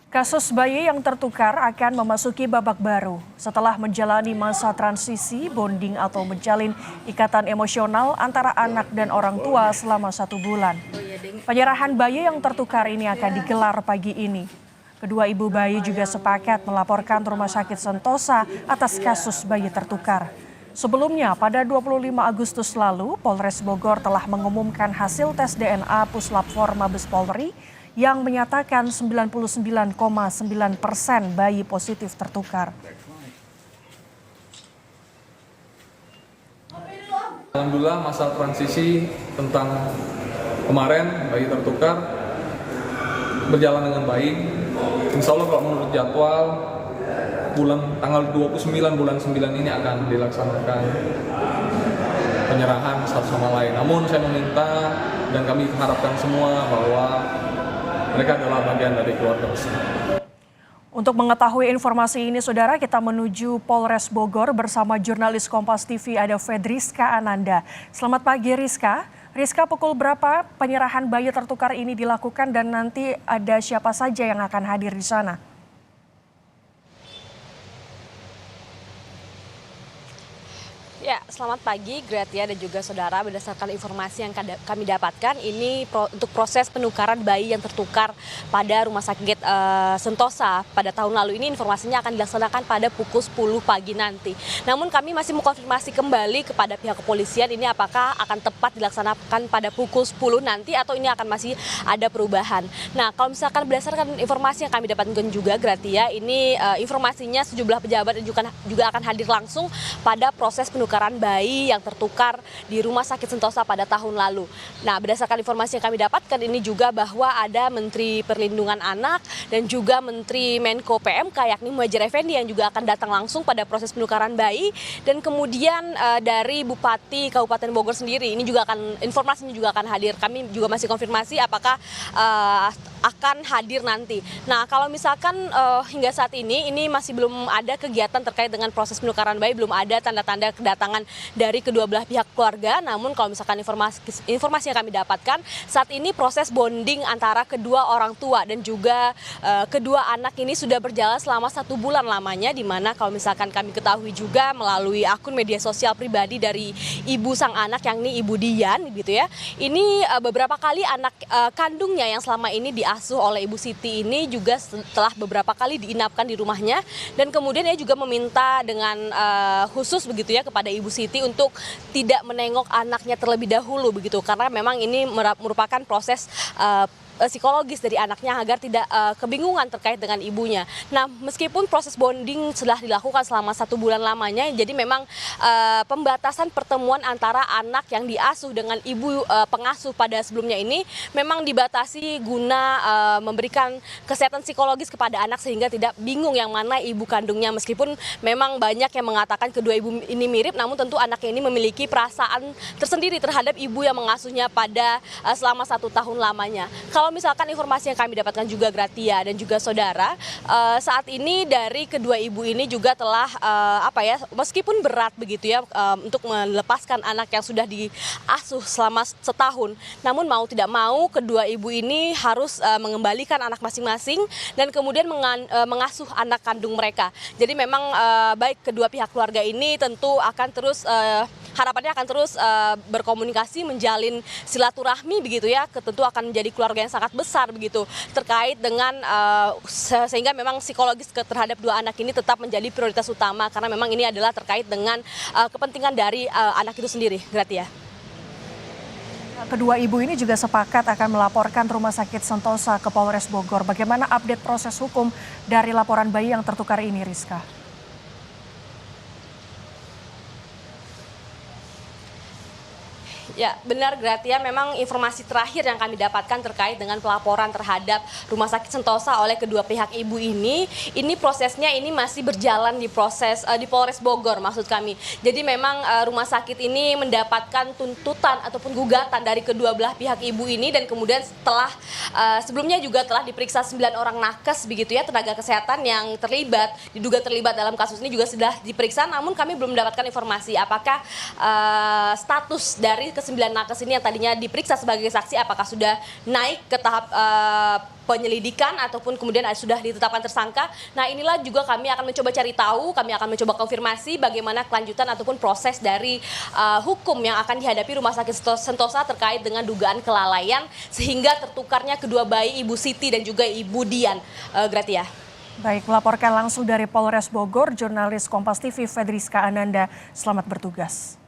Kasus bayi yang tertukar akan memasuki babak baru setelah menjalani masa transisi bonding atau menjalin ikatan emosional antara anak dan orang tua selama 1 bulan. Penyerahan bayi yang tertukar ini akan digelar pagi ini. Kedua ibu bayi juga sepakat melaporkan Rumah Sakit Sentosa atas kasus bayi tertukar. Sebelumnya, pada 25 Agustus lalu, Polres Bogor telah mengumumkan hasil tes DNA Puslap-4 Mabes Polri yang menyatakan 99,9% bayi positif tertukar. Alhamdulillah masa transisi tentang kemarin bayi tertukar berjalan dengan baik. Insya Allah kalau menurut jadwal tanggal 29 bulan 9 ini akan dilaksanakan penyerahan satu sama lain. Namun saya meminta dan kami harapkan semua bahwa mereka adalah bagian dari keluarga besar. Untuk mengetahui informasi ini, saudara, kita menuju Polres Bogor bersama jurnalis Kompas TV ada Fedriska Ananda. Selamat pagi, Rizka. Rizka, pukul berapa penyerahan bayi tertukar ini dilakukan dan nanti ada siapa saja yang akan hadir di sana? Ya, selamat pagi Gratia dan juga saudara. Berdasarkan informasi yang kami dapatkan, ini untuk proses penukaran bayi yang tertukar pada Rumah Sakit Sentosa pada tahun lalu ini informasinya akan dilaksanakan pada pukul 10 pagi nanti. Namun kami masih mengkonfirmasi kembali kepada pihak kepolisian ini apakah akan tepat dilaksanakan pada pukul 10 nanti atau ini akan masih ada perubahan. Nah, kalau misalkan berdasarkan informasi yang kami dapatkan juga Gratia, ini informasinya sejumlah pejabat juga akan hadir langsung pada proses penukaran bayi yang tertukar di Rumah Sakit Sentosa pada tahun lalu. Nah, berdasarkan informasi yang kami dapatkan ini juga bahwa ada Menteri Perlindungan Anak dan juga Menteri Menko PMK yakni Muhadjir Effendi yang juga akan datang langsung pada proses penukaran bayi, dan kemudian dari Bupati Kabupaten Bogor sendiri ini juga informasinya juga akan hadir. Kami juga masih konfirmasi apakah akan hadir nanti. Nah, kalau misalkan hingga saat ini masih belum ada kegiatan terkait dengan proses penukaran bayi, belum ada tanda-tanda kedatangan dari kedua belah pihak keluarga. Namun kalau misalkan informasi yang kami dapatkan, saat ini proses bonding antara kedua orang tua dan juga kedua anak ini sudah berjalan selama 1 bulan lamanya, di mana kalau misalkan kami ketahui juga melalui akun media sosial pribadi dari ibu sang anak yakni Ibu Dian gitu ya. Ini beberapa kali anak kandungnya yang selama ini diasuh oleh Ibu Siti ini juga setelah beberapa kali diinapkan di rumahnya, dan kemudian ia juga meminta dengan khusus begitu ya kepada Ibu Siti untuk tidak menengok anaknya terlebih dahulu begitu, karena memang ini merupakan proses psikologis dari anaknya agar tidak kebingungan terkait dengan ibunya. Nah, meskipun proses bonding sudah dilakukan selama 1 bulan lamanya, jadi memang pembatasan pertemuan antara anak yang diasuh dengan ibu pengasuh pada sebelumnya ini memang dibatasi guna memberikan kesehatan psikologis kepada anak sehingga tidak bingung yang mana ibu kandungnya. Meskipun memang banyak yang mengatakan kedua ibu ini mirip, namun tentu anaknya ini memiliki perasaan tersendiri terhadap ibu yang mengasuhnya pada selama 1 tahun lamanya. Kalau misalkan informasi yang kami dapatkan juga Gratia dan juga saudara, saat ini dari kedua ibu ini juga telah meskipun berat begitu ya untuk melepaskan anak yang sudah diasuh selama setahun, namun mau tidak mau kedua ibu ini harus mengembalikan anak masing-masing dan kemudian mengasuh anak kandung mereka. Jadi memang baik kedua pihak keluarga ini tentu akan terus harapannya akan terus berkomunikasi, menjalin silaturahmi begitu ya, tentu akan menjadi keluarga yang sangat besar begitu terkait dengan sehingga memang psikologis terhadap dua anak ini tetap menjadi prioritas utama karena memang ini adalah terkait dengan kepentingan dari anak itu sendiri. Gratia. Kedua ibu ini juga sepakat akan melaporkan Rumah Sakit Sentosa ke Polres Bogor. Bagaimana update proses hukum dari laporan bayi yang tertukar ini, Rizka? Ya, benar Gratia, memang informasi terakhir yang kami dapatkan terkait dengan pelaporan terhadap Rumah Sakit Sentosa oleh kedua pihak ibu ini prosesnya ini masih berjalan di Polres Bogor maksud kami. Jadi memang rumah sakit ini mendapatkan tuntutan ataupun gugatan dari kedua belah pihak ibu ini, dan kemudian setelah sebelumnya juga telah diperiksa 9 orang nakes begitu ya, tenaga kesehatan yang diduga terlibat dalam kasus ini juga sudah diperiksa, namun kami belum mendapatkan informasi apakah status dari kesembilan 9 nakes ini yang tadinya diperiksa sebagai saksi apakah sudah naik ke tahap penyelidikan ataupun kemudian sudah ditetapkan tersangka. Nah, inilah juga kami akan mencoba cari tahu, kami akan mencoba konfirmasi bagaimana kelanjutan ataupun proses dari hukum yang akan dihadapi Rumah Sakit Sentosa terkait dengan dugaan kelalaian sehingga tertukarnya kedua bayi Ibu Siti dan juga Ibu Dian. Gratia. Baik, melaporkan langsung dari Polres Bogor, jurnalis Kompas TV Fedriska Ananda. Selamat bertugas.